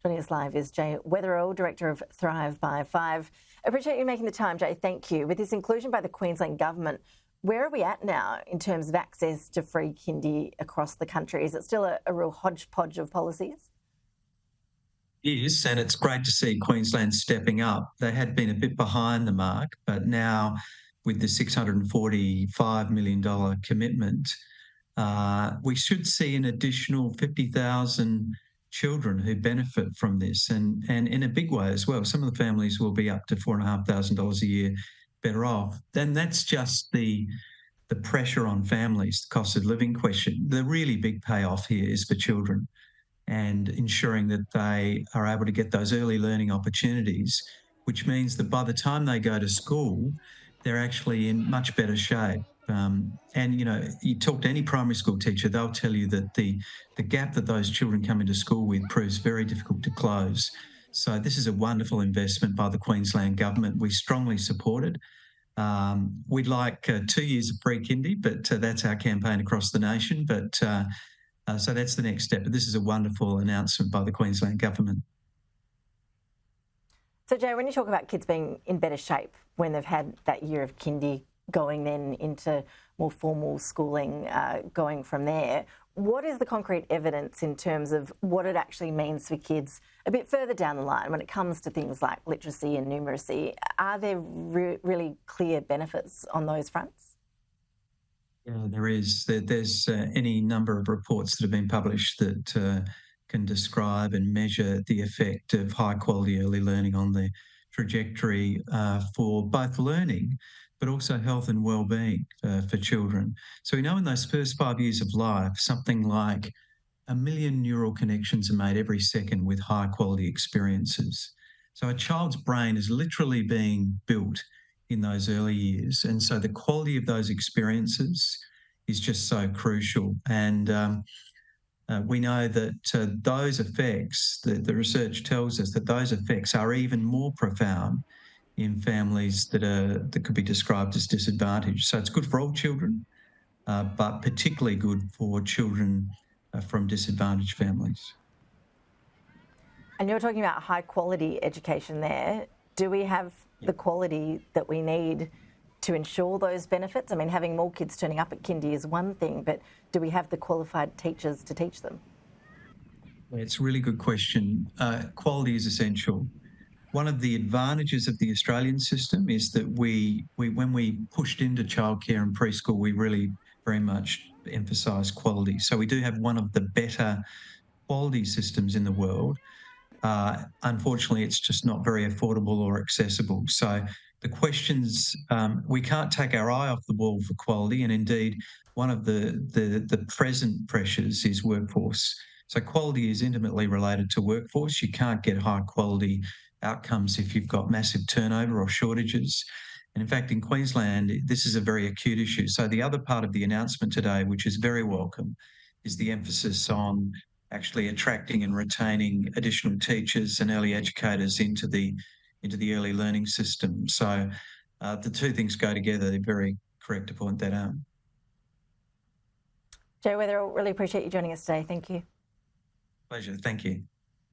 Joining us live is Jay Weatherill, Director of Thrive by 5. Appreciate you making the time, Jay. Thank you. With this inclusion by the Queensland Government, where are we at now in terms of access to free kindy across the country? Is it still a real hodgepodge of policies? It is, and it's great to see Queensland stepping up. They had been a bit behind the mark, but now with the $645 million commitment, we should see an additional 50,000 children who benefit from this, and in a big way as well. Some of the families will be up to $4,500 a year better off. Then that's just the pressure on families, the cost of living question. The really big payoff here is for children and ensuring that they are able to get those early learning opportunities, which means that by the time they go to school, they're actually in much better shape. And, you talk to any primary school teacher, they'll tell you that the gap that those children come into school with proves very difficult to close. So this is a wonderful investment by the Queensland Government. We strongly support it. We'd like 2 years of free kindy, but that's our campaign across the nation. But so that's the next step. But this is a wonderful announcement by the Queensland Government. So, Jay, when you talk about kids being in better shape when they've had that year of kindy going then into more formal schooling, going from there, what is the concrete evidence in terms of what it actually means for kids a bit further down the line when it comes to things like literacy and numeracy? Are there really clear benefits on those fronts? Yeah, there is. There's any number of reports that have been published that can describe and measure the effect of high quality early learning on the trajectory for both learning, but also health and well-being for children. So we know in those first 5 years of life, something like 1 million neural connections are made every second with high quality experiences. So a child's brain is literally being built in those early years. And so the quality of those experiences is just so crucial. And we know that those effects, the research tells us that those effects are even more profound in families that could be described as disadvantaged. So it's good for all children, but particularly good for children from disadvantaged families. And you're talking about high quality education there. Do we have the quality that we need to ensure those benefits? I mean, having more kids turning up at kindy is one thing, but do we have the qualified teachers to teach them? It's a really good question. Quality is essential. One of the advantages of the Australian system is that we when we pushed into childcare and preschool, we really very much emphasised quality. So we do have one of the better quality systems in the world. Unfortunately, it's just not very affordable or accessible. So the questions, we can't take our eye off the ball for quality. And indeed, one of the present pressures is workforce. So quality is intimately related to workforce. You can't get high quality outcomes if you've got massive turnover or shortages. And in fact, in Queensland, this is a very acute issue. So the other part of the announcement today, which is very welcome, is the emphasis on actually attracting and retaining additional teachers and early educators into the early learning system. So the two things go together. They're very correct to point that out. Jay Weatherill, really appreciate you joining us today. Thank you. Pleasure. Thank you.